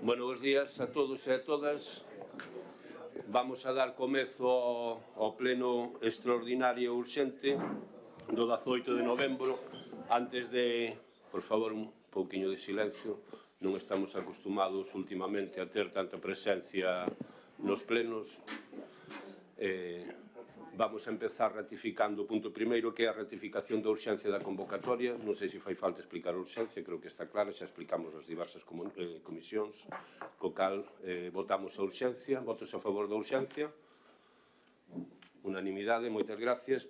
Buenos días a todos e a todas. Vamos a dar comezo ao pleno extraordinario urxente do 18 de novembro. Antes de, por favor, un pouquiño de silencio, non estamos acostumados últimamente a ter tanta presencia nos plenos. Vamos a empezar ratificando o punto primeiro, que é a ratificación da urxencia da convocatoria. Non sei se fai falta explicar a urxencia, creo que está clara, xa explicamos as diversas comisións, co cal votamos a urxencia. Votos a favor da urxencia? Unanimidade, moitas gracias.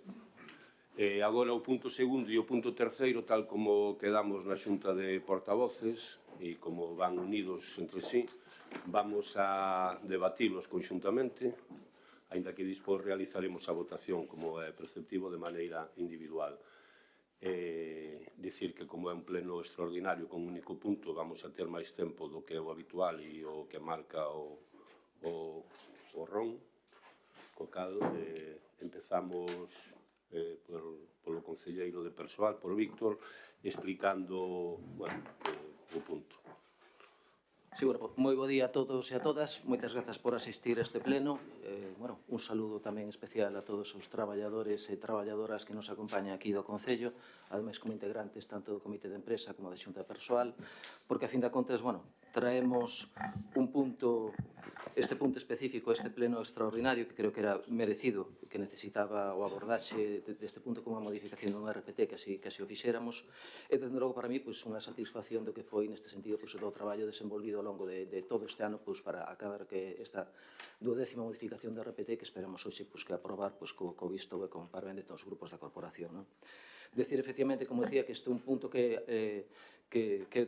Agora o punto segundo e o punto terceiro, tal como quedamos na xunta de portavoces e como van unidos entre sí, vamos a debatilos conxuntamente, aínda que dispós realizaremos a votación, como é preceptivo, de maneira individual. Dicir que, como é un pleno extraordinario con un único punto, vamos a ter máis tempo do que é o habitual e o que marca o RON, co cal empezamos polo concelleiro de persoal, por Víctor, explicando o punto. Sí, bueno, moi bo día a todos e a todas. Moitas grazas por asistir a este pleno. Un saludo tamén especial a todos os traballadores e traballadoras que nos acompañan aquí do Concello, ademais como integrantes tanto do Comité de Empresa como da Xunta de Persoal, porque a fin de contas, traemos un punto, este punto específico, este pleno extraordinario que creo que era merecido, que necesitaba o abordaxe deste punto como a modificación dun RPT, que así o fixéramos, e desde logo para mí unha satisfacción do que foi neste sentido do traballo desenvolvido ao longo de todo este ano para acadar que esta 12ª modificación do RPT que esperamos hoxe que aprobar co visto e con parabén de todos os grupos da corporación. Decir, efectivamente, como decía, que este é un punto que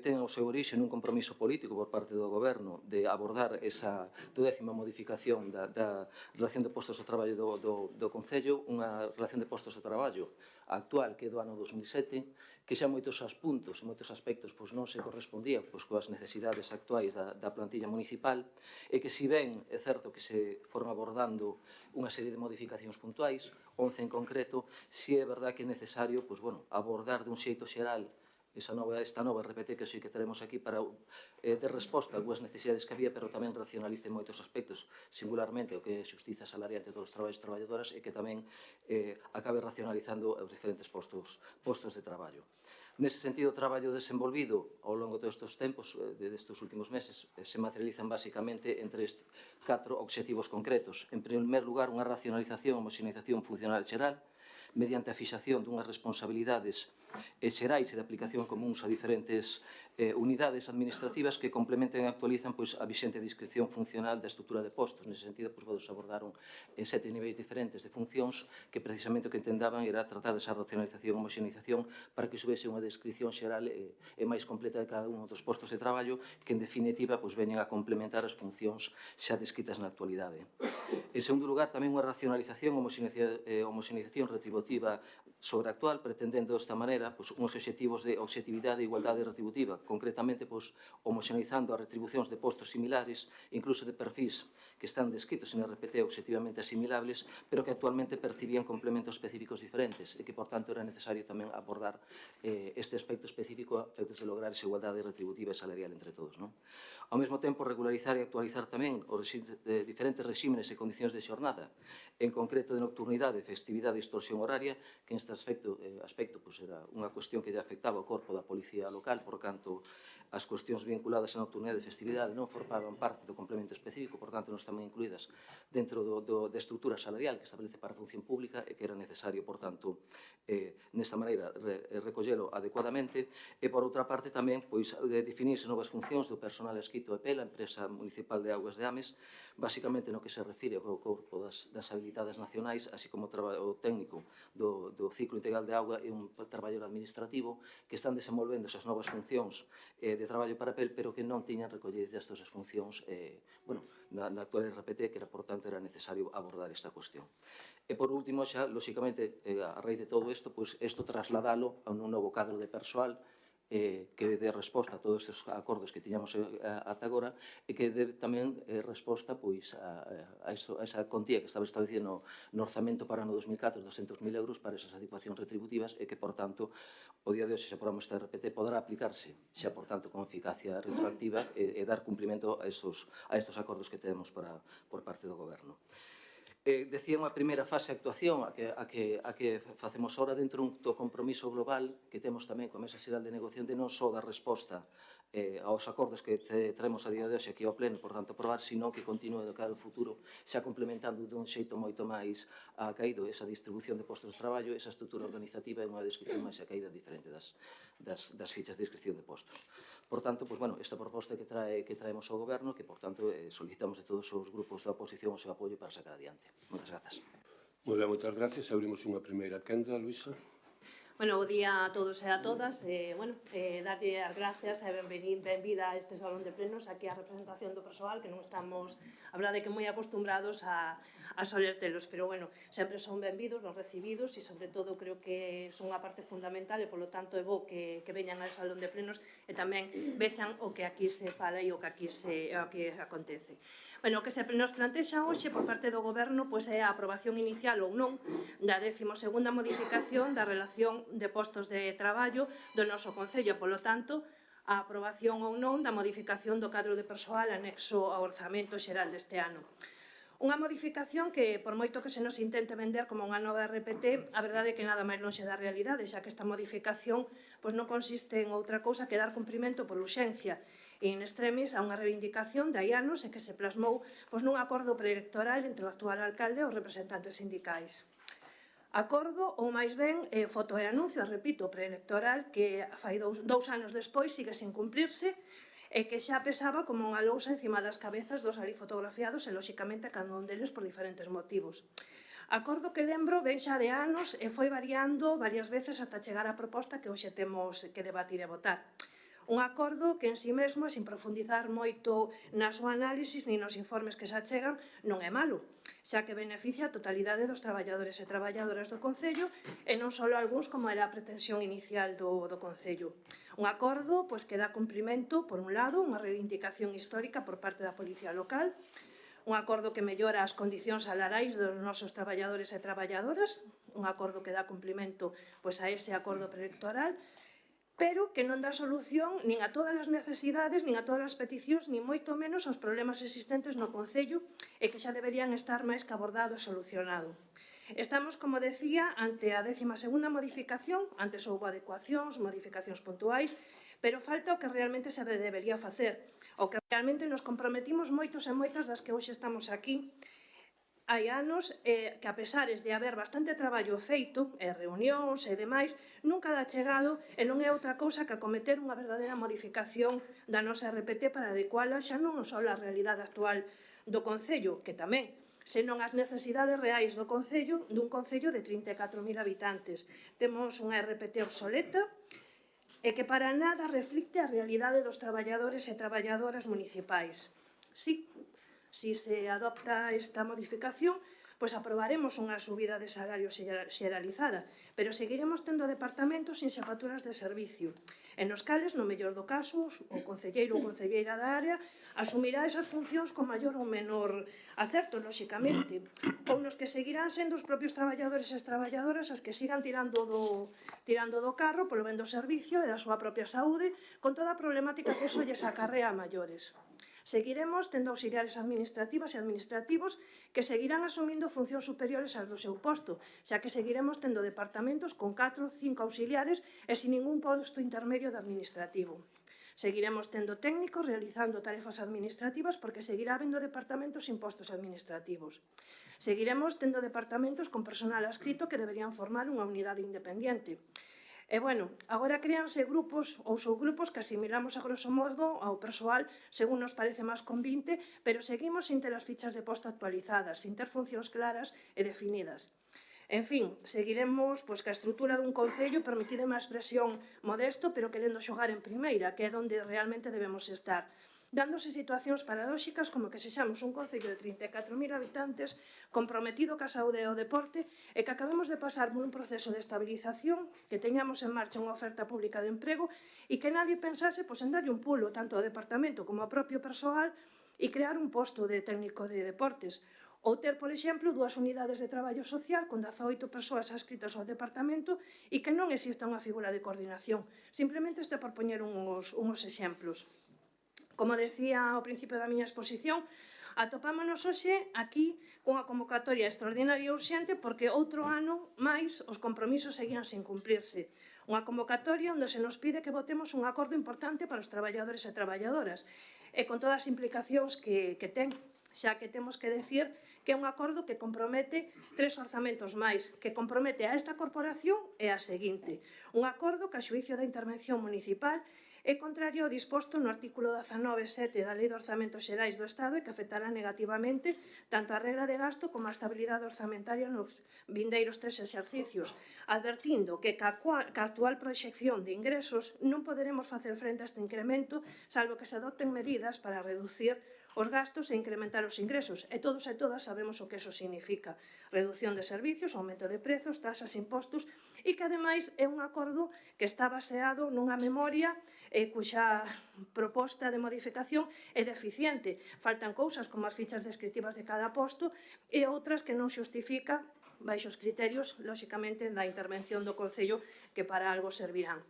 ten o seu orixe nun compromiso político por parte do Goberno de abordar esa 12ª modificación da relación de postos de traballo do Concello, unha relación de postos de traballo actual que é do ano 2007, que xa moitos puntos e moitos aspectos non se correspondía coas necesidades actuais da plantilla municipal e que, si ben é certo que se foron abordando unha serie de modificacións puntuais, 11 en concreto, si é verdad que é necesario abordar dun xeito xeral esta nova RPT que que teremos aquí para ter resposta a algunhas necesidades que había, pero tamén racionalice moitos aspectos, singularmente o que é xustiza salarial de todos os traballadores e traballadoras e que tamén acabe racionalizando os diferentes postos de traballo. Nese sentido, o traballo desenvolvido ao longo de estes tempos, destes últimos meses, se materializan basicamente entre 4 obxectivos concretos. En primer lugar, unha racionalización e homoxeneización funcional xeral, mediante a fixación dunhas responsabilidades xerais e de aplicación comúns a diferentes unidades administrativas que complementen e actualizan a vixente descripción funcional da estrutura de postos. Nese sentido, se abordaron 7 niveis diferentes de funcións que precisamente o que entendaban era tratar desa racionalización e homoxeneización para que subese unha descripción xeral e máis completa de cada un dos postos de traballo que, en definitiva, veñen a complementar as funcións xa descritas na actualidade. En segundo lugar, tamén unha racionalización e homoxeneización retributiva sobre a actual, pretendendo desta maneira uns obxectivos de obxectividade e igualdade retributiva, concretamente homoxeneizando as retribucións de postos similares, incluso de perfis que están descritos en RPT obxectivamente asimilables, pero que actualmente percibían complementos específicos diferentes e que, por tanto, era necesario tamén abordar este aspecto específico a efectos de lograr esa igualdade retributiva e salarial entre todos. Ao mesmo tempo, regularizar e actualizar tamén os diferentes regímenes e condicións de xornada, en concreto de nocturnidade, festividade e extorsión horaria, que en este aspecto era unha cuestión que já afectaba o corpo da policía local, por canto as cuestións vinculadas á nocturnidade e festividade non formaban parte do complemento específico, por tanto non estaban incluídas dentro da estrutura salarial que establece para a función pública e que era necesario, por tanto, nesta maneira recollelo adecuadamente e, por outra parte, tamén definirse novas funcións do personal adscrito a EPEL, a Empresa Municipal de Augas de Ames, basicamente no que se refire ao corpo das habilitadas nacionais, así como o técnico do ciclo integral de auga e un traballador administrativo que están desenvolvendo esas novas funcións de traballo para PEL, pero que non tiñan recollidas todas as funcións na actual RPT, que, por tanto, era necesario abordar esta cuestión. E, por último, xa, lóxicamente, a raíz de todo isto, isto trasladalo a un novo cadro de persoal que dé resposta a todos estes acordos que tiñamos ata agora e que dé tamén resposta pois, a esa contía que estaba establecida no orzamento para ano 2004, 200.000 euros para esas adecuacións retributivas e que, por tanto, o día de hoxe, se aprobamos este RPT, poderá aplicarse xa, por tanto, con eficacia retroactiva e dar cumprimento a estos acordos que temos por parte do Goberno. Decía unha primeira fase de actuación a que facemos ahora dentro do compromiso global que temos tamén coa Mesa Xeral de Negociación de non só dar resposta aos acordos que traemos a día de hoxe aquí ao Pleno, por tanto, aprobar, sino que continue de cara ao futuro xa complementando dun xeito moito máis acaído esa distribución de postos de traballo, esa estrutura organizativa e unha descripción máis acaída diferente das fichas de inscripción de postos. Por tanto, pues, bueno, esta proposta que traemos ao Goberno, que, por tanto, solicitamos de todos os grupos da oposición o seu apoio para sacar adiante. Moitas grazas. Moi ben, moitas gracias. Abrimos unha primeira quenda, Luisa. Bueno, bo día a todos e a todas. Darlle as gracias e benvida a este salón de plenos, aquí a representación do persoal, que non estamos, a verdade, que moi acostumbrados a soler telos, pero, bueno, sempre son benvidos, nos recibidos, e, sobre todo, creo que son unha parte fundamental e, polo tanto, é bo que veñan ao salón de plenos e tamén vexan o que aquí se fala e o que aquí acontece. Bueno, o que se nos plantexa hoxe por parte do Goberno é a aprobación inicial ou non da 12ª modificación da relación de postos de traballo do noso Concello, polo tanto, a aprobación ou non da modificación do cadro de persoal anexo ao orzamento xeral deste ano. Unha modificación que, por moito que se nos intente vender como unha nova RPT, a verdade é que nada máis lonxe da realidade, xa que esta modificación non consiste en outra cousa que dar cumprimento por urxencia e in extremis a unha reivindicación de hai anos e que se plasmou nun acordo preelectoral entre o actual alcalde e os representantes sindicais. Acordo, ou máis ben, foto e anuncio, repito, preelectoral, que fai dous anos despois sigue sin cumplirse e que xa pesaba como unha lousa encima das cabezas dos ali fotografiados e, lóxicamente, cada un deles por diferentes motivos. Acordo que lembro ven xa de anos e foi variando varias veces ata chegar á proposta que hoxe temos que debatir e votar. Un acordo que en si mesmo, sin profundizar moito na súa análisis ni nos informes que xa chegan, non é malo, xa que beneficia a totalidade dos traballadores e traballadoras do Concello e non só algúns como era a pretensión inicial do Concello. Un acordo que dá cumprimento, por un lado, unha reivindicación histórica por parte da Policía Local, un acordo que mellora as condicións salariais dos nosos traballadores e traballadoras, un acordo que dá cumprimento a ese acordo preelectoral, pero que non dá solución nin a todas as necesidades, nin a todas as peticións, nin moito menos aos problemas existentes no Concello e que xa deberían estar máis que abordado e solucionado. Estamos, como decía, ante a 12ª modificación, antes houve adecuacións, modificacións puntuais, pero falta o que realmente se debería facer, o que realmente nos comprometimos moitos e moitas das que hoxe estamos aquí. Hai anos que, a pesares de haber bastante traballo feito, e reunións e demais, nunca dá chegado e non é outra cousa que acometer unha verdadeira modificación da nosa RPT para adecuala xa non só a realidade actual do Concello, que tamén, senón as necesidades reais do Concello, dun Concello de 34.000 habitantes. Temos unha RPT obsoleta e que para nada reflicte a realidade dos traballadores e traballadoras municipais. Si se adopta esta modificación, aprobaremos unha subida de salario xeralizada, pero seguiremos tendo departamentos sin xefaturas de servicio, en os cales, no mellor do caso, o concelleiro ou concelleira da área asumirá esas funcións con maior ou menor acerto, lóxicamente, ou nos que seguirán sendo os propios traballadores e as traballadoras as que sigan tirando do carro polo ben do servicio e da súa propia saúde, con toda a problemática que iso lles acarrea a maiores. Seguiremos tendo auxiliares administrativas e administrativos que seguirán asumindo funcións superiores ás do seu posto, xa que seguiremos tendo departamentos con 4 ou 5 auxiliares e sin ningún posto intermedio de administrativo. Seguiremos tendo técnicos realizando tarefas administrativas porque seguirá habendo departamentos sin postos administrativos. Seguiremos tendo departamentos con personal adscrito que deberían formar unha unidade independiente. E, agora créanse grupos ou subgrupos que asimilamos a grosso modo ao persoal según nos parece máis convinte, pero seguimos sin ter as fichas de posto actualizadas, sin ter funcións claras e definidas. En fin, seguiremos que a estrutura dun concello permitide unha expresión modesto, pero querendo xogar en primeira, que é onde realmente debemos estar. dándose situacións paradóxicas como que sexamos un concello de 34.000 habitantes comprometido ca saúde e o deporte e que acabemos de pasar por un proceso de estabilización, que teñamos en marcha unha oferta pública de emprego e que nadie pensase en darlle un pulo tanto ao departamento como ao propio persoal e crear un posto de técnico de deportes. Ou ter, por exemplo, 2 unidades de traballo social con 18 persoas adscritas ao departamento e que non exista unha figura de coordinación. Simplemente este por poñer uns exemplos. Como decía ao principio da miña exposición, atopámonos hoxe aquí cunha convocatoria extraordinaria e urxente porque outro ano máis os compromisos seguían sin cumprirse. Unha convocatoria onde se nos pide que votemos un acordo importante para os traballadores e traballadoras e con todas as implicacións que ten, xa que temos que decir que é un acordo que compromete 3 orzamentos máis, que compromete a esta corporación e a seguinte. Un acordo que a xuicio da intervención municipal é contrario ao disposto no artículo 19.7 da Lei de Orzamentos Xerais do Estado e que afectará negativamente tanto a regra de gasto como a estabilidade orzamentaria nos vindeiros 3 exercicios, advertindo que ca actual proxección de ingresos non poderemos facer frente a este incremento salvo que se adopten medidas para reducir os gastos e incrementar os ingresos. E todos e todas sabemos o que eso significa. Reducción de servicios, aumento de prezos, tasas, impostos e que, ademais, é un acordo que está baseado nunha memoria cuxa proposta de modificación é deficiente. Faltan cousas como as fichas descriptivas de cada posto e outras que non xustifica baixo os criterios, lóxicamente, da intervención do Concello que para algo servirán.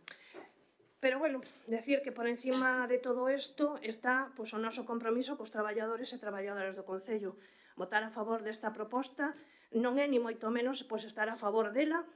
Pero, bueno, decir que por encima de todo isto está o noso compromiso cos traballadores e traballadoras do Concello. Votar a favor desta proposta non é ni moito menos estar a favor dela,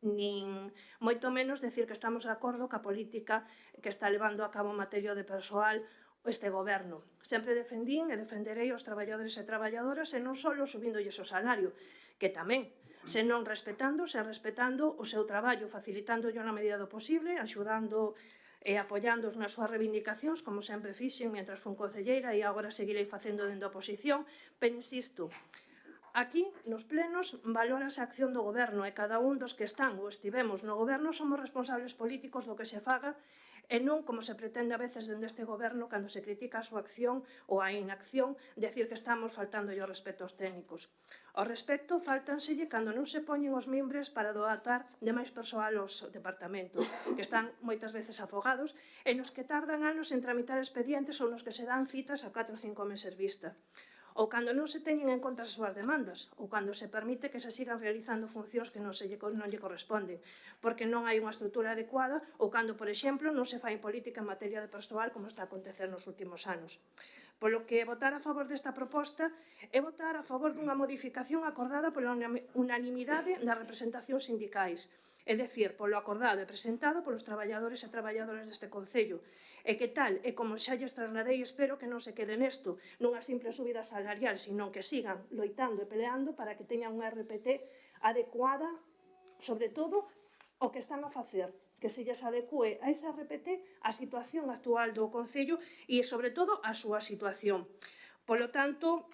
nin moito menos decir que estamos de acordo ca política que está levando a cabo en materia de persoal este goberno. Sempre defendín e defenderei os traballadores e traballadoras e non só subiндolles o salario, que tamén, senón respetando o seu traballo, facilitándolle na medida do posible, axudando e apoiándoos nas súas reivindicacións, como sempre fixen mentre fun concelleira e agora seguirei facendo dende a oposición, pero insisto, aquí, nos plenos, valórase a acción do goberno e cada un dos que están ou estivemos no goberno somos responsables políticos do que se faga e non como se pretende a veces dende este goberno cando se critica a súa acción ou a inacción, decir que estamos faltando o respeto aos técnicos. Ao respecto, faltanselle cando non se poñen os mimbres para dotar de máis persoal aos departamentos, que están moitas veces afogados e nos que tardan anos en tramitar expedientes ou nos que se dan citas a 4 ou 5 meses vista. Ou cando non se teñen en conta as súas demandas, ou cando se permite que se sigan realizando funcións que non lle corresponden, porque non hai unha estrutura adecuada, ou cando, por exemplo, non se fai política en materia de persoal como está a acontecer nos últimos anos. Polo que votar a favor desta proposta é votar a favor dunha modificación acordada pola unanimidade das representacións sindicais, é dicir, polo acordado e presentado polos traballadores e traballadoras deste Concello, e que tal e como xa lles trasladei, espero que non se quede nesto, nunha simple subida salarial, sino que sigan loitando e peleando para que teñan unha RPT adecuada, sobre todo, o que están a facer, que se lles adecue a esa RPT a situación actual do Concello e, sobre todo, a súa situación. Polo tanto,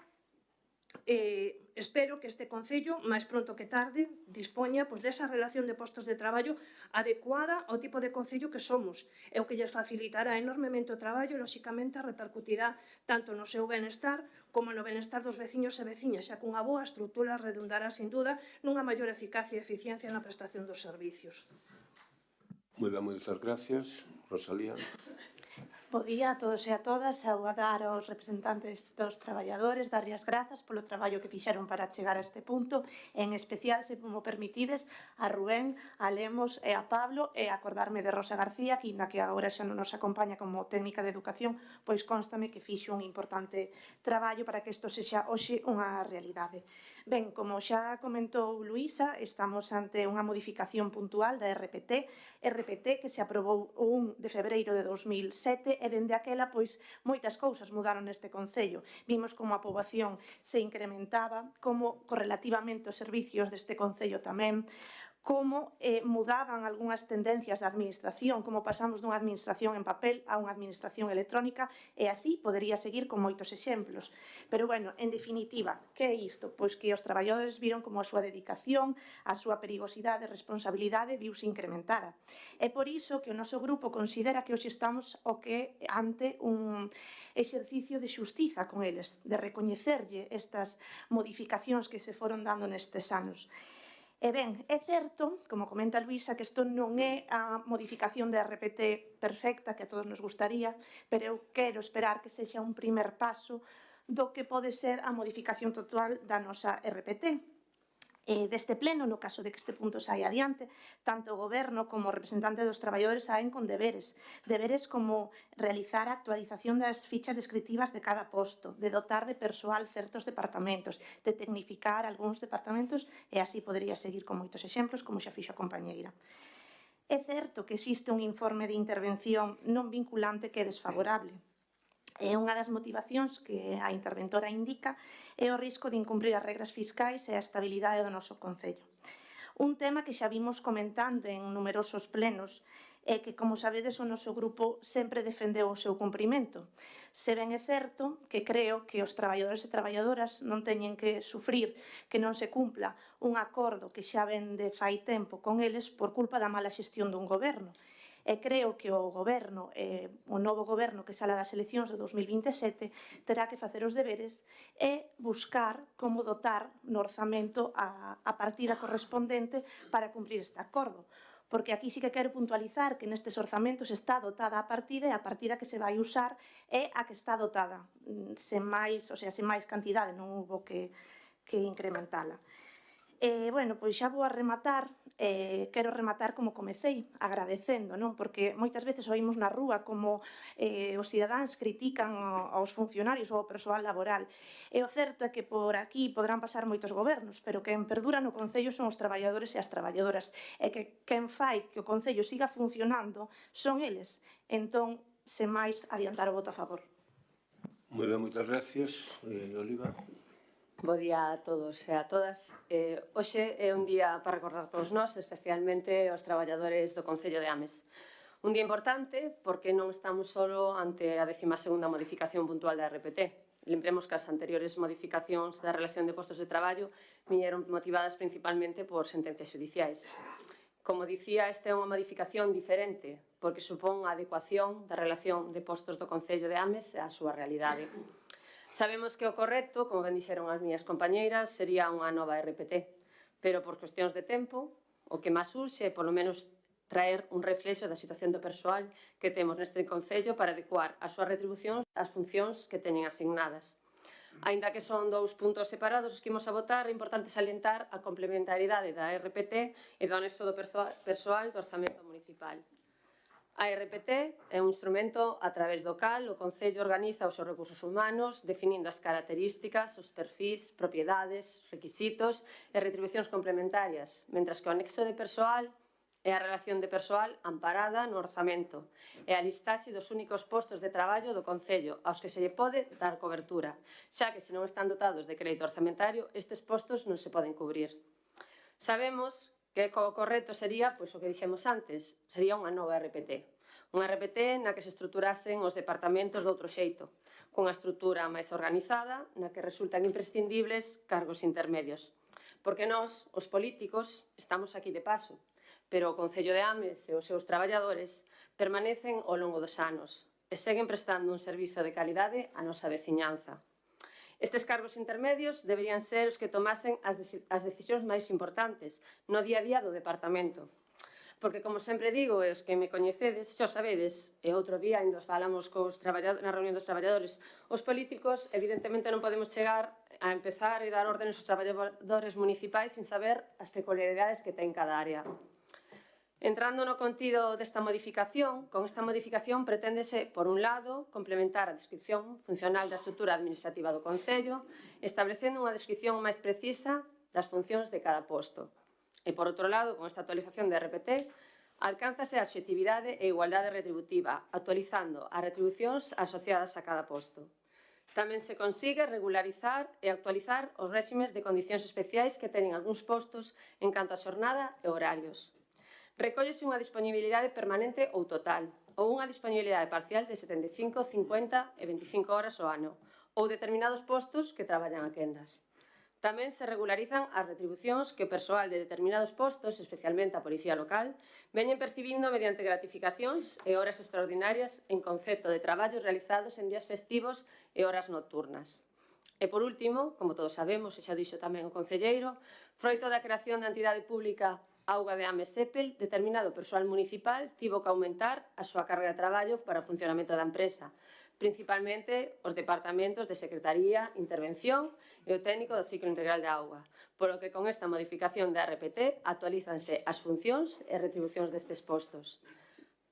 espero que este Concello, máis pronto que tarde, dispoña desa relación de postos de traballo adecuada ao tipo de Concello que somos e o que lles facilitará enormemente o traballo e, lóxicamente, repercutirá tanto no seu benestar como no benestar dos veciños e veciñas, xa que unha boa estrutura redundará, sin duda, nunha maior eficacia e eficiencia na prestación dos servicios. Moi ben, moitas gracias. Rosalía. Bo día a todos e a todas, saudar aos representantes dos traballadores, darlle as grazas polo traballo que fixeron para chegar a este punto, en especial, se mo permitides, a Rubén, a Lemos e a Pablo, e acordarme de Rosa García, que inda que agora xa non nos acompaña como técnica de educación, pois constame que fixo un importante traballo para que isto sexa hoxe unha realidade. Ben, como xa comentou Luísa, estamos ante unha modificación puntual da RPT que se aprobou o 1 de febreiro de 2007 e dende aquela, pois, moitas cousas mudaron neste Concello. Vimos como a poboación se incrementaba, como correlativamente os servicios deste Concello tamén, como mudaban algunhas tendencias da administración, como pasamos dunha administración en papel a unha administración electrónica, e así podería seguir con moitos exemplos. Pero, bueno, en definitiva, que é isto? Pois que os traballadores viron como a súa dedicación, a súa perigosidade e responsabilidade viuse incrementada. É por iso que o noso grupo considera que hoxe estamos ante un exercicio de xustiza con eles, de recoñecerlle estas modificacións que se foron dando nestes anos. E ben, é certo, como comenta Luisa, que isto non é a modificación da RPT perfecta que a todos nos gustaría, pero eu quero esperar que sexa un primer paso do que pode ser a modificación total da nosa RPT. Deste pleno, no caso de que este punto saia adiante, tanto o Goberno como o representante dos traballadores saen con deberes como realizar a actualización das fichas descriptivas de cada posto, de dotar de persoal certos departamentos, de tecnificar algúns departamentos, e así podería seguir con moitos exemplos, como xa fixo a compañeira. É certo que existe un informe de intervención non vinculante que é desfavorable. E unha das motivacións que a interventora indica é o risco de incumprir as regras fiscais e a estabilidade do noso Concello. Un tema que xa vimos comentando en numerosos plenos e que, como sabedes, o noso grupo sempre defendeu o seu cumprimento. Se ben é certo que creo que os traballadores e traballadoras non teñen que sufrir que non se cumpla un acordo que xa ven de fai tempo con eles por culpa da mala xestión dun goberno. E creo que o novo goberno que sala das eleccións de 2027 terá que facer os deberes e buscar como dotar no orzamento a partida correspondente para cumprir este acordo. Porque aquí sí que quero puntualizar que nestes orzamentos está dotada a partida e a partida que se vai usar é a que está dotada, sen máis cantidade, non hubo que incrementala. Bueno, pois xa vou a rematar, quero rematar como comecei, agradecendo, non? Porque moitas veces oímos na rúa como os cidadáns critican aos funcionarios ou ao persoal laboral. E o certo é que por aquí poderán pasar moitos gobernos, pero quen perdura no Concello son os traballadores e as traballadoras, e que quen fai que o Concello siga funcionando son eles. Entón, sen máis, adiantar o voto a favor. Moi ben, moitas gracias. Oliva. Bo día a todos e a todas. Hoxe é un día para recordar todos nós, especialmente os traballadores do Concello de Ames. Un día importante porque non estamos só ante a 12ª modificación puntual da RPT. Lembremos que as anteriores modificacións da relación de postos de traballo viñeron motivadas principalmente por sentencias judiciais. Como dicía, esta é unha modificación diferente porque supón a adecuación da relación de postos do Concello de Ames á súa realidade. Sabemos que o correcto, como ben dixeron as miñas compañeiras, sería unha nova RPT, pero por cuestións de tempo, o que máis urxe é, polo menos, traer un reflexo da situación do persoal que temos neste Concello para adecuar as súas retribucións ás funcións que teñen asignadas. Aínda que son dous puntos separados os que imos a votar, é importante salientar a complementariedade da RPT e do anexo do persoal do orzamento municipal. A RPT é un instrumento a través do cal o Concello organiza os seus recursos humanos definindo as características, os perfís, propiedades, requisitos e retribucións complementarias, mentras que o anexo de persoal é a relación de persoal amparada no orzamento e a listaxe dos únicos postos de traballo do Concello aos que se lle pode dar cobertura, xa que se non están dotados de crédito orzamentario, estes postos non se poden cubrir. Sabemos que o correcto sería, pois o que dixemos antes, sería unha nova RPT. Unha RPT na que se estruturasen os departamentos de outro xeito, cunha estrutura máis organizada, na que resultan imprescindibles cargos intermedios. Porque nós, os políticos, estamos aquí de paso, pero o Concello de Ames e os seus traballadores permanecen ao longo dos anos e seguen prestando un servizo de calidade á nosa veciñanza. Estes cargos intermedios deberían ser os que tomasen as decisións máis importantes no día a día do departamento. Porque, como sempre digo, e os que me coñecedes, xa sabedes, e outro día ainda falamos na reunión dos traballadores, os políticos, evidentemente, non podemos chegar a empezar e dar órdenes aos traballadores municipais sin saber as peculiaridades que ten cada área. Entrando no contido desta modificación, con esta modificación preténdese, por un lado, complementar a descripción funcional da estrutura administrativa do Concello, establecendo unha descripción máis precisa das funcións de cada posto. E, por outro lado, con esta actualización de RPT, alcánzase a obxectividade e igualdade retributiva, actualizando as retribucións asociadas a cada posto. Tamén se consigue regularizar e actualizar os réximes de condicións especiais que teñen algúns postos en canto a xornada e horarios. Recóllese unha disponibilidade permanente ou total, ou unha disponibilidade parcial de 75, 50 e 25 horas ao ano, ou determinados postos que traballan a quendas. Tamén se regularizan as retribucións que o persoal de determinados postos, especialmente a Policía Local, veñen percibindo mediante gratificacións e horas extraordinarias en concepto de traballos realizados en días festivos e horas nocturnas. E, por último, como todos sabemos, e xa dixo tamén o concelleiro, froito da creación da entidade pública Auga de Ames Épel, determinado persoal municipal tivo que aumentar a súa carga de traballo para o funcionamento da empresa, principalmente os departamentos de Secretaría, Intervención e o técnico do ciclo integral de auga, polo que con esta modificación da RPT actualízanse as funcións e retribucións destes postos.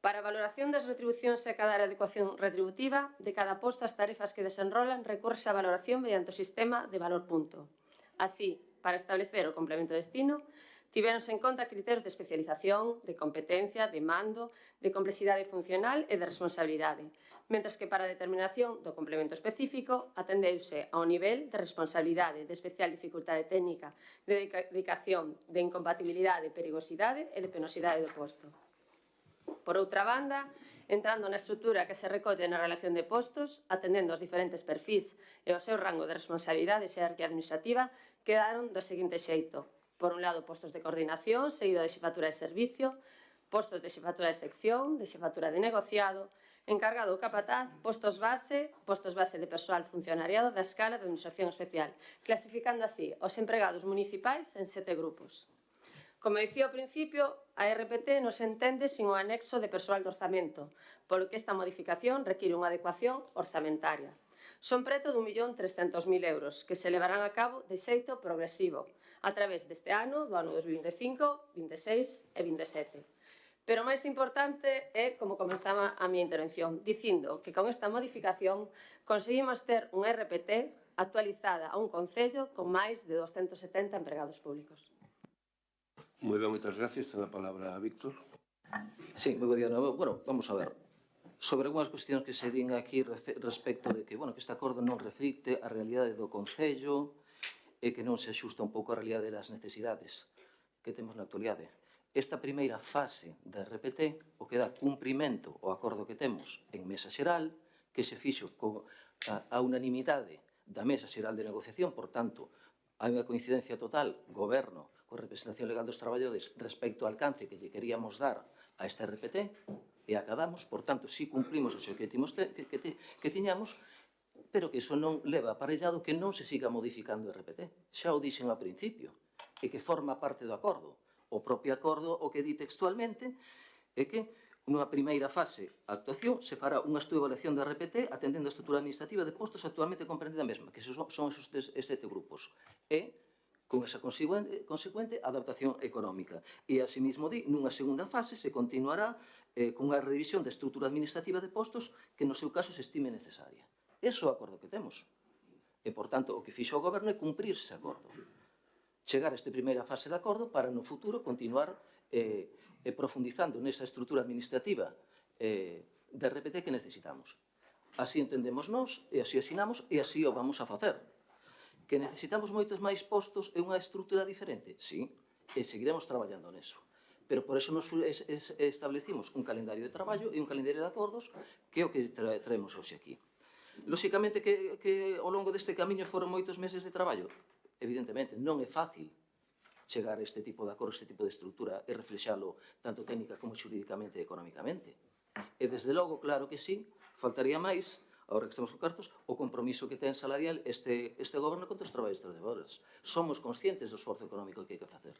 Para a valoración das retribucións e cada adecuación retributiva de cada posto, as tarefas que desenrolan recurse a valoración mediante o sistema de valor punto. Así, para establecer o complemento de destino, tivéronse en conta criterios de especialización, de competencia, de mando, de complexidade funcional e de responsabilidade, mentres que para a determinación do complemento específico atendeuse ao nivel de responsabilidade, de especial dificultade técnica, de dedicación, de incompatibilidade, perigosidade e de penosidade do posto. Por outra banda, entrando na estrutura que se recolle na relación de postos, atendendo aos diferentes perfís e ao seu rango de responsabilidade e xerarquía administrativa, quedaron do seguinte xeito. Por un lado, postos de coordinación, seguido de xefatura de servicio, postos de xefatura de sección, de xefatura de negociado, encargado ou capataz, postos base de persoal funcionariado da escala de administración especial, clasificando así os empregados municipais en 7 grupos. Como dicía ao principio, a RPT non se entende sin o anexo de persoal de orzamento, polo que esta modificación require unha adecuación orzamentaria. Son preto de 1.300.000 euros, que se levarán a cabo de xeito progresivo, a través deste ano, do ano 2025, 26 e 27. Pero o máis importante é como comenzaba a miña intervención, dicindo que con esta modificación conseguimos ter un RPT actualizada a un concello con máis de 270 empregados públicos. Moi ben, moitas gracias. Ten a palabra a Víctor. Sí, moi bo día de novo. Bueno, vamos a ver. Sobre algunhas cuestións que se din aquí respecto de que, bueno, que este acordo non reflicte a realidade do concello e que non se axusta un pouco a realidade das necesidades que temos na actualidade. Esta primeira fase da RPT, o que dá cumprimento ao acordo que temos en Mesa Xeral, que se fixo a unanimidade da Mesa Xeral de Negociación, por tanto, hai unha coincidencia total, goberno, con representación legal dos traballadores, respecto ao alcance que lle queríamos dar a esta RPT, e acadamos, por tanto, si cumplimos os obxectivos que tiñamos, pero que iso non leva aparellado que non se siga modificando o RPT. Xa o dixen ao principio, e que forma parte do acordo. O propio acordo o que di textualmente é que nunha primeira fase a actuación se fará unha estudiación da RPT atendendo a estrutura administrativa de postos actualmente comprendida mesma, que son esos 7 grupos. E con esa consecuente adaptación económica. E, asimismo, nunha segunda fase se continuará con unha revisión da estrutura administrativa de postos que, no seu caso, se estime necesaria. Ese é o acordo que temos. E, por tanto, o que fixo o goberno é cumprir ese acordo. Chegar a esta primeira fase de acordo para, no futuro, continuar profundizando nesa estrutura administrativa de RPT que necesitamos. Así entendemos nós, e así asinamos, e así o vamos a facer. Que necesitamos moitos máis postos e unha estrutura diferente? Sí, e seguiremos traballando neso. Pero por eso nos establecimos un calendario de traballo e un calendario de acordos que é o que traemos hoxe aquí. Lóxicamente que ao longo deste camiño foron moitos meses de traballo. Evidentemente, non é fácil chegar a este tipo de acordo, este tipo de estrutura e reflexalo tanto técnica como xurídicamente e económicamente. E, desde logo, claro que sí, faltaría máis, agora que estamos con cartos, o compromiso que ten salarial este goberno contra os traballadores. Somos conscientes do esforzo económico que hai que facer.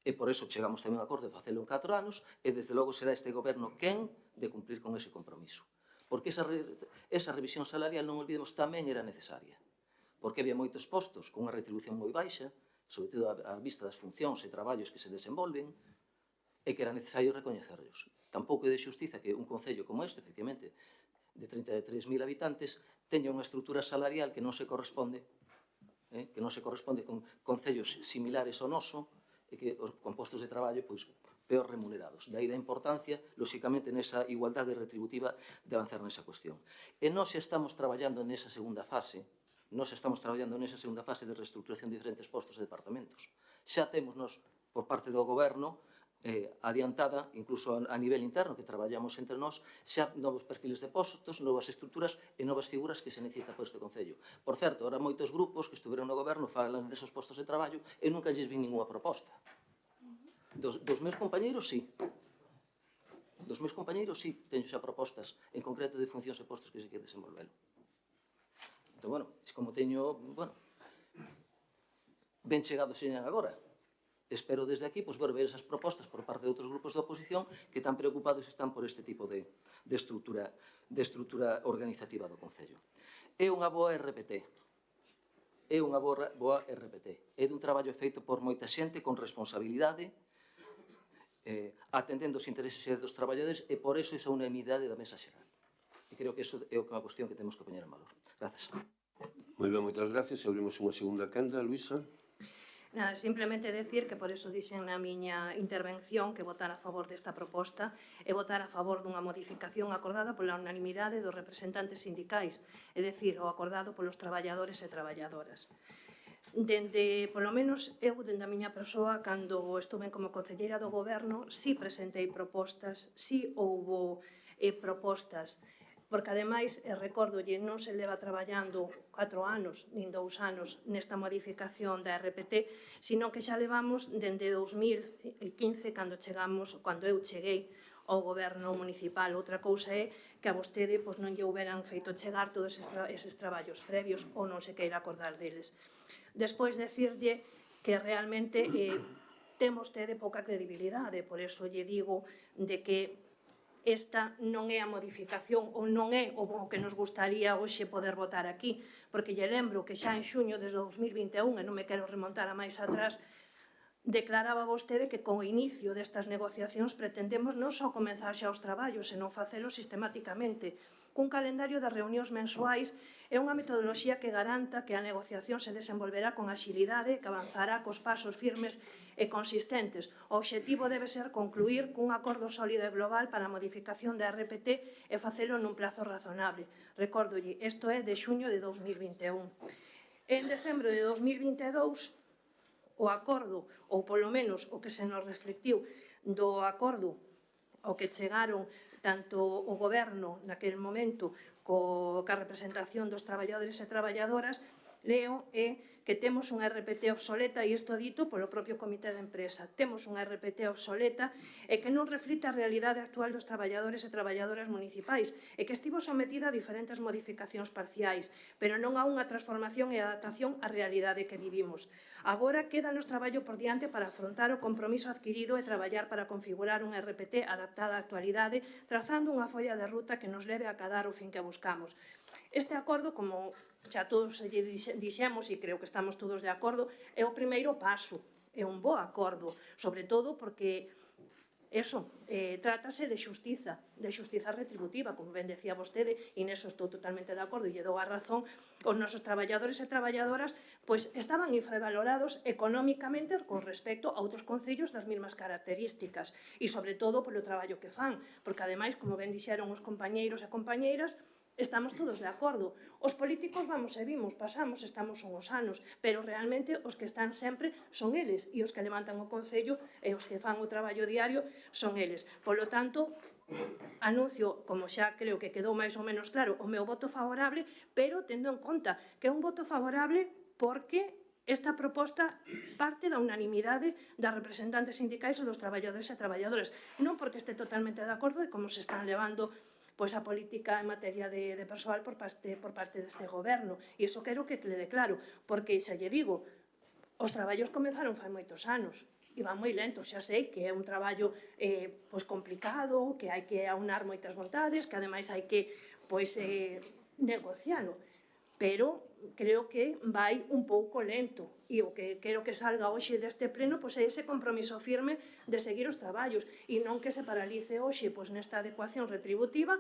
E por eso chegamos tamén a un acordo de facelo en 4 anos e, desde logo, será este goberno quen de cumplir con ese compromiso. Porque esa revisión salarial, non olvidemos, tamén era necesaria. Porque había moitos postos con unha retribución moi baixa, sobre todo á vista das funcións e traballos que se desenvolven, e que era necesario recoñecerlos. Tampouco é de xustiza que un concello como este, efectivamente, de 33.000 habitantes, teña unha estrutura salarial que non se corresponde con concellos similares ao noso, e que con postos de traballo peor remunerados. De aí da importancia, lóxicamente, nesa igualdade retributiva de avanzar nesa cuestión. E nós xa estamos traballando nesa segunda fase, de reestructuración de diferentes postos e departamentos. Xa temos nos, por parte do Goberno, adiantada, incluso a nivel interno, que traballamos entre nós, xa novos perfiles de postos, novas estruturas e novas figuras que se necesita por este Concello. Por certo, ahora moitos grupos que estuveron no Goberno falan desos postos de traballo e nunca lles vi ninguna proposta. Dos meus compañeiros, sí. Teño xa propostas, en concreto de funcións e postos que se queren desenvolvelo. Entón, bueno, como teño, ben chegados señan agora. Espero desde aquí ver esas propostas por parte de outros grupos de oposición que tan preocupados están por este tipo de estrutura organizativa do Concello. É unha boa RPT. É dun traballo feito por moita xente con responsabilidade, atendendo os intereses dos traballadores, e por eso esa unanimidade da mesa xeral. E creo que iso é unha cuestión que temos que poñer en valor. Grazas. Moi ben, moitas gracias. Abrimos unha segunda quenda, Luisa. Nada, simplemente decir que por eso dixen na miña intervención que votar a favor desta proposta é votar a favor dunha modificación acordada pola unanimidade dos representantes sindicais, é dicir, o acordado polos traballadores e traballadoras. Polo menos eu, dende a miña persoa, cando estuve como concelleira do Goberno, sí presentei propostas, sí houbo propostas, porque ademais, recórdolle, non se leva traballando 4 anos, nin 2 anos, nesta modificación da RPT, sino que xa levamos dende 2015, cando eu cheguei ao Goberno municipal. Outra cousa é que a vostede non lle houberan feito chegar todos eses traballos previos ou non se queira acordar deles. Despois, decirlle que realmente ten vostede pouca credibilidade, por eso lle digo de que esta non é a modificación ou non é o que nos gustaría hoxe poder votar aquí, porque lle lembro que xa en xuño desde 2021, e non me quero remontar a máis atrás, declaraba vostede que con o inicio destas negociacións pretendemos non só comenzar xa os traballos, senón facelo sistemáticamente, cun calendario de reunións mensuais e unha metodoloxía que garanta que a negociación se desenvolverá con axilidade, que avanzará cos pasos firmes e consistentes. O obxectivo debe ser concluir cun acordo sólido e global para a modificación da RPT e facelo nun plazo razonable. Recórdolle, isto é de xuño de 2021. En decembro de 2022, o acordo, ou polo menos o que se nos reflectiu do acordo ao que chegaron tanto o Goberno naquele momento ca representación dos traballadores e traballadoras, leo que temos unha RPT obsoleta, e isto dito polo propio Comité de Empresa. Temos unha RPT obsoleta e que non reflite a realidade actual dos traballadores e traballadoras municipais e que estivo sometida a diferentes modificacións parciais, pero non a unha transformación e adaptación á realidade que vivimos. Agora quédanos traballo por diante para afrontar o compromiso adquirido e traballar para configurar unha RPT adaptada á actualidade, trazando unha folla de ruta que nos leve a acadar o fin que buscamos. Este acordo, como xa todos dixemos, e creo que estamos todos de acordo, é o primeiro paso, é un bo acordo, sobre todo porque trátase de xustiza retributiva, como ben decía vostede, e neso estou totalmente de acordo e lle dou a razón. Os nosos traballadores e traballadoras estaban infravalorados económicamente con respecto a outros concellos das mesmas características e sobre todo polo traballo que fan, porque ademais, como ben dixeron os compañeiros e compañeiras, estamos todos de acordo. Os políticos vamos e vimos, pasamos, estamos uns anos, pero realmente os que están sempre son eles, e os que levantan o Concello e os que fan o traballo diario son eles. Polo tanto, anuncio, como xa creo que quedou máis ou menos claro, o meu voto favorable, pero tendo en conta que é un voto favorable porque esta proposta parte da unanimidade das representantes sindicais e dos traballadores e traballadoras, non porque este totalmente de acordo de como se están levando a política en materia de persoal por parte deste Goberno. E iso quero que quede claro, porque, xa lle digo, os traballos comenzaron fai moitos anos, e van moi lentos, xa sei que é un traballo complicado, que hai que aunar moitas vontades, que ademais hai que negocialo, pero creo que vai un pouco lento, e o que quero que salga hoxe deste pleno é ese compromiso firme de seguir os traballos e non que se paralice hoxe nesta adecuación retributiva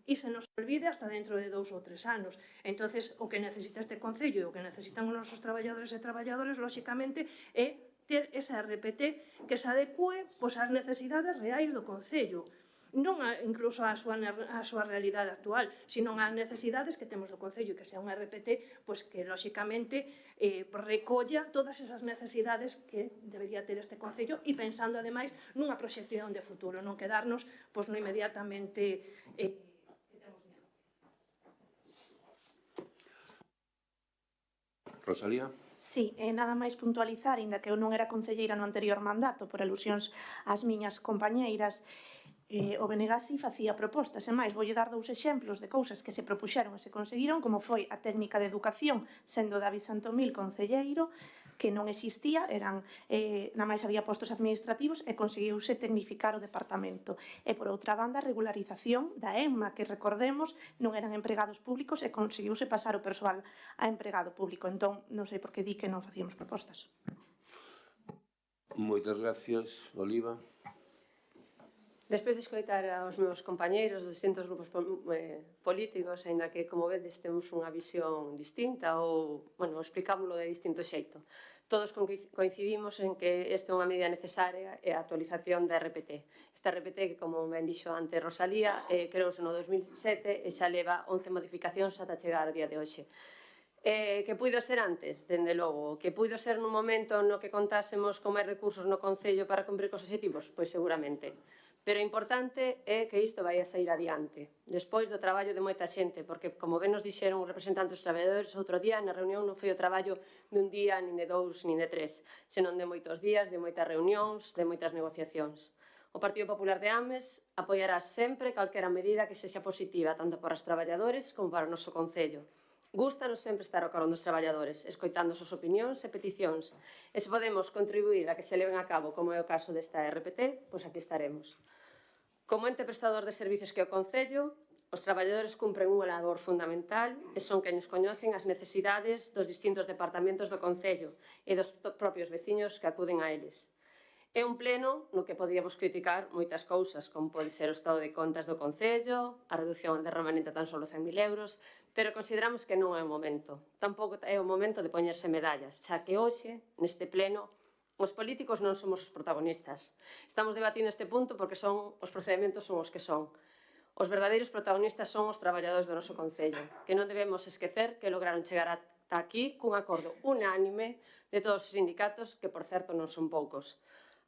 e se nos olvide hasta dentro de 2 ou 3 anos. Entonces, o que necesita este Concello e o que necesitan os nosos traballadores e traballadoras, lóxicamente, é ter esa RPT que se adecue ás necesidades reais do Concello, non incluso á súa realidade actual, sino ás necesidades que temos do Concello, que sea unha RPT que, lóxicamente, recolla todas esas necesidades que debería ter este Concello e pensando, ademais, nunha proxección de futuro, non quedarnos no inmediatamente que temos diante. Rosalía. Sí, nada máis puntualizar, inda que eu non era concelleira no anterior mandato, por alusións ás miñas compañeiras, o Benegasi facía propostas, e máis, voulle dar 2 exemplos de cousas que se propuxeron e se conseguiron, como foi a técnica de educación, sendo David Santomil concelleiro, que non existía, nada máis había postos administrativos e conseguiuse tecnificar o departamento. E, por outra banda, a regularización da EMMA, que, recordemos, non eran empregados públicos e conseguiuse pasar o persoal a empregado público. Entón, non sei por que di que non facíamos propostas. Moitas gracias, Oliva. Despois de escoitar aos meus compañeiros dos distintos grupos políticos, aínda que, como vedes, temos unha visión distinta ou, explicámoslo de distinto xeito. Todos coincidimos en que esta é unha medida necesaria e a actualización da RPT. Esta RPT, que, como ben dixo antes Rosalía, creouse no 2007 e xa leva 11 modificacións ata chegar ao día de hoxe. Que puido ser antes, dende logo, que puido ser nun momento no que contásemos con máis recursos no Concello para cumprir cos obxectivos, pois seguramente. Pero o importante é que isto vai a sair adiante, despois do traballo de moita xente, porque, como ben nos dixeron os representantes dos traballadores outro día, na reunión non foi o traballo dun día, nin de 2, nin de 3, senón de moitos días, de moitas reunións, de moitas negociacións. O Partido Popular de Ames apoiará sempre calquera medida que sexa positiva, tanto para os traballadores como para o noso Concello. Gústanos sempre estar ao carón dos traballadores, escoitando as súas opinións e peticións. E se podemos contribuir a que se leven a cabo, como é o caso desta RPT, pois aquí estaremos. Como ente prestador de servicios que é o Concello, os traballadores cumpren unha labor fundamental e son quenes coñecen as necesidades dos distintos departamentos do Concello e dos propios veciños que acuden a eles. É un pleno no que podíamos criticar moitas cousas, como pode ser o estado de contas do Concello, a reducción de remanente a tan só 100.000 euros, pero consideramos que non é o momento. Tampouco é o momento de poñerse medallas, xa que hoxe, neste pleno, os políticos non somos os protagonistas. Estamos debatindo este punto porque os procedementos son os que son. Os verdadeiros protagonistas son os traballadores do noso Concello, que non debemos esquecer que lograron chegar ata aquí cun acordo unánime de todos os sindicatos, que, por certo, non son poucos.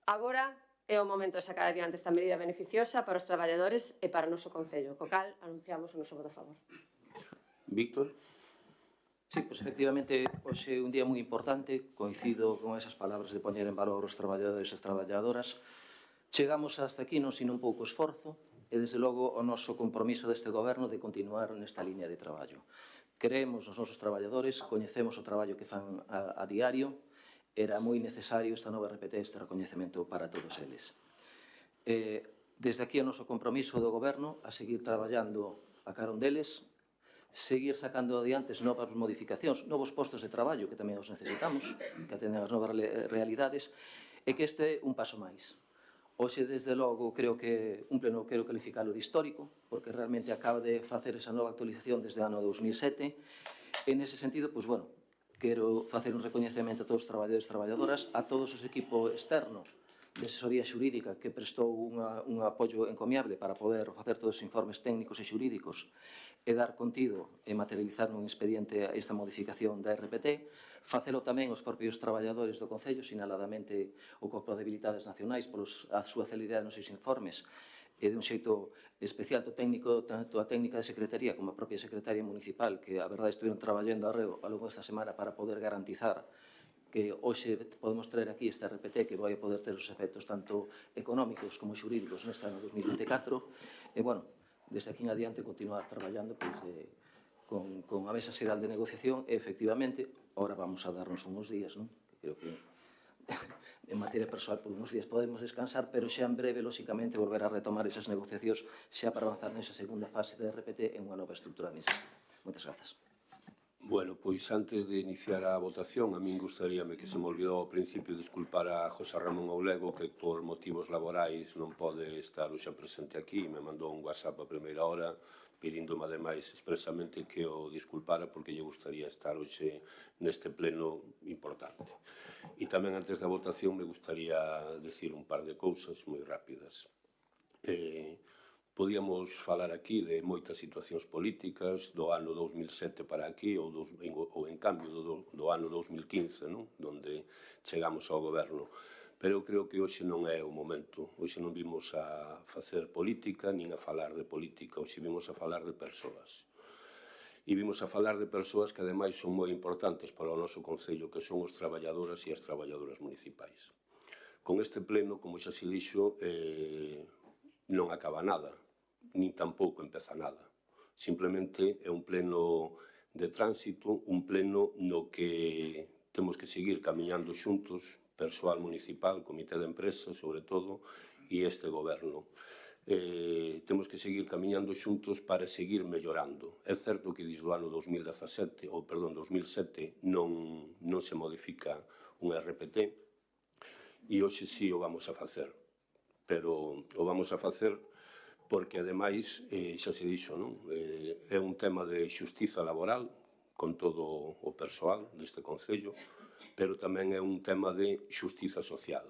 Agora é o momento de sacar adiante esta medida beneficiosa para os traballadores e para o noso Concello, co cal anunciamos o noso voto a favor. Víctor. Sí, pois efectivamente, hoxe é un día moi importante, coincido con esas palabras de poñer en valor os traballadores e as traballadoras. Chegamos hasta aquí non sin un pouco esforzo e, desde logo, o noso compromiso deste goberno de continuar nesta liña de traballo. Creemos nos nosos traballadores, coñecemos o traballo que fan a diario, era moi necesario esta nova RPT, este recoñecemento para todos eles. Desde aquí o noso compromiso do goberno a seguir traballando a carón deles, seguir sacando adiante novas modificacións, novos postos de traballo que tamén os necesitamos, que atenden as novas realidades, e que este é un paso máis. Hoxe, desde logo, creo que un pleno quero calificalo de histórico, porque realmente acaba de facer esa nova actualización desde o ano 2007, e nese sentido, pois, bueno, quero facer un recoñecemento a todos os traballadores e traballadoras, a todos os equipos externos de asesoría xurídica que prestou un apoio encomiable para poder facer todos os informes técnicos e xurídicos e dar contido e materializar nun expediente esta modificación da RPT, facelo tamén os propios traballadores do Concello, sinaladamente o Corpo de Habilidades Nacionais, por a súa celeridade nos seus informes, e de un xeito especial técnico, tanto a técnica de secretaría como a propia secretaria municipal, que a verdade estuvieron traballando ao longo desta semana para poder garantizar que hoxe podemos traer aquí esta RPT que vai a poder ter os efectos tanto económicos como xurídicos neste ano 2024 e, bueno, desde aquí en adiante continuar traballando con a Mesa Xeral de Negociación e, efectivamente, ahora vamos a darnos uns días, non? Creo que en materia persoal por uns días podemos descansar, pero xa en breve, lóxicamente, volver a retomar esas negociacións xa para avanzar nesa segunda fase da RPT en unha nova estrutura administrativa. Moitas grazas. Bueno, pois antes de iniciar a votación, a min gustaríame que se me olvidou ao principio disculpar a José Ramón Oulego, que por motivos laborais non pode estar hoxe presente aquí, me mandou un WhatsApp a primeira hora, pedíndome ademais expresamente que o disculpara porque lle gustaría estar hoxe neste pleno importante. E tamén antes da votación me gustaría decir un par de cousas moi rápidas. Podíamos falar aquí de moitas situacións políticas do ano 2007 para aquí ou en cambio do ano 2015, non? Donde chegamos ao goberno. Pero eu creo que hoxe non é o momento. Hoxe non vimos a facer política nin a falar de política. Hoxe vimos a falar de persoas. E vimos a falar de persoas que ademais son moi importantes para o noso Concello, que son os traballadoras e as traballadoras municipais. Con este pleno, como xa se dixo, non acaba nada, nin tampouco empeza nada. Simplemente é un pleno de tránsito, un pleno no que temos que seguir camiñando xuntos, persoal municipal, comité de empresa, sobre todo, e este goberno. Temos que seguir camiñando xuntos para seguir mellorando. É certo que desde o ano 2007 non se modifica un RPT, e hoxe sí o vamos a facer. Pero o vamos a facer porque, ademais, xa se dixo, non? É un tema de xustiza laboral con todo o persoal deste Concello, pero tamén é un tema de xustiza social,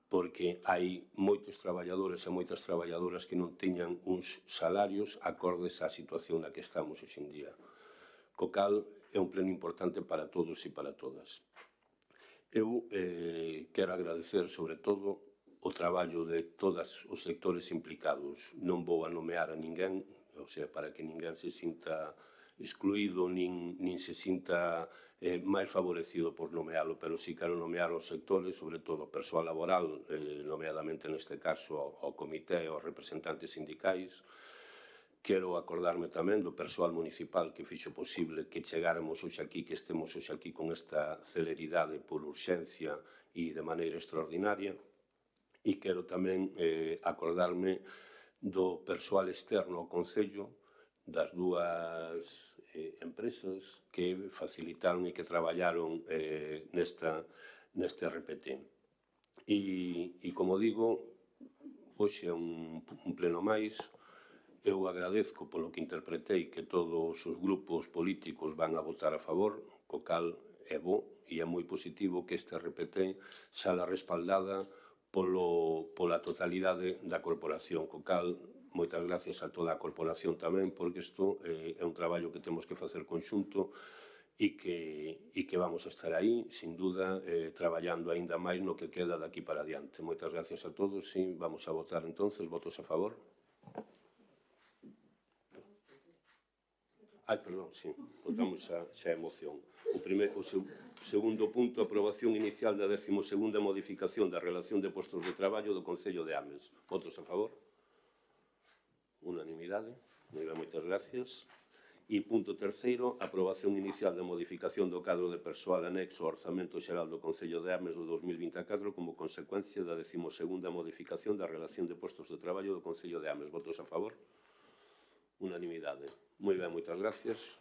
porque hai moitos traballadores e moitas traballadoras que non teñan uns salarios acordes á situación na que estamos hoxe en día. Co cal é un pleno importante para todos e para todas. Eu quero agradecer, sobre todo, o traballo de todos os sectores implicados. Non vou a nomear a ninguén, ou sea, para que ninguén se sinta excluído nin se sinta máis favorecido por nomealo, pero sí quero nomear os sectores, sobre todo o persoal laboral, nomeadamente neste caso ao comité e aos representantes sindicais. Quero acordarme tamén do persoal municipal que fixo posible que chegáramos hoxe aquí, que estemos hoxe aquí con esta celeridade por urxencia e de maneira extraordinaria. E quero tamén acordarme do persoal externo ao Concello, das dúas empresas que facilitaron e que traballaron neste RPT. E, como digo, hoxe é un pleno máis. Eu agradezco polo que interpretei que todos os grupos políticos van a votar a favor, co cal é bo e é moi positivo que este RPT sala respaldada pola totalidade da corporación, co cal moitas gracias a toda a corporación tamén, porque isto é un traballo que temos que facer conxunto e que vamos a estar aí, sin duda, traballando aínda máis no que queda daqui para adiante. Moitas gracias a todos e vamos a votar entonces. Votos a favor? Perdón, sí, votamos xa a moción. O segundo punto, aprobación inicial da 12ª modificación da relación de postos de traballo do Concello de Ames. Votos a favor? Unanimidade. Moitas gracias. E punto terceiro, aprobación inicial da modificación do cadro de persoal anexo ao Orzamento Xeral do Concello de Ames do 2024 como consecuencia da 12ª modificación da relación de postos de traballo do Concello de Ames. Votos a favor? Unanimidade. Moi ben, moitas gracias.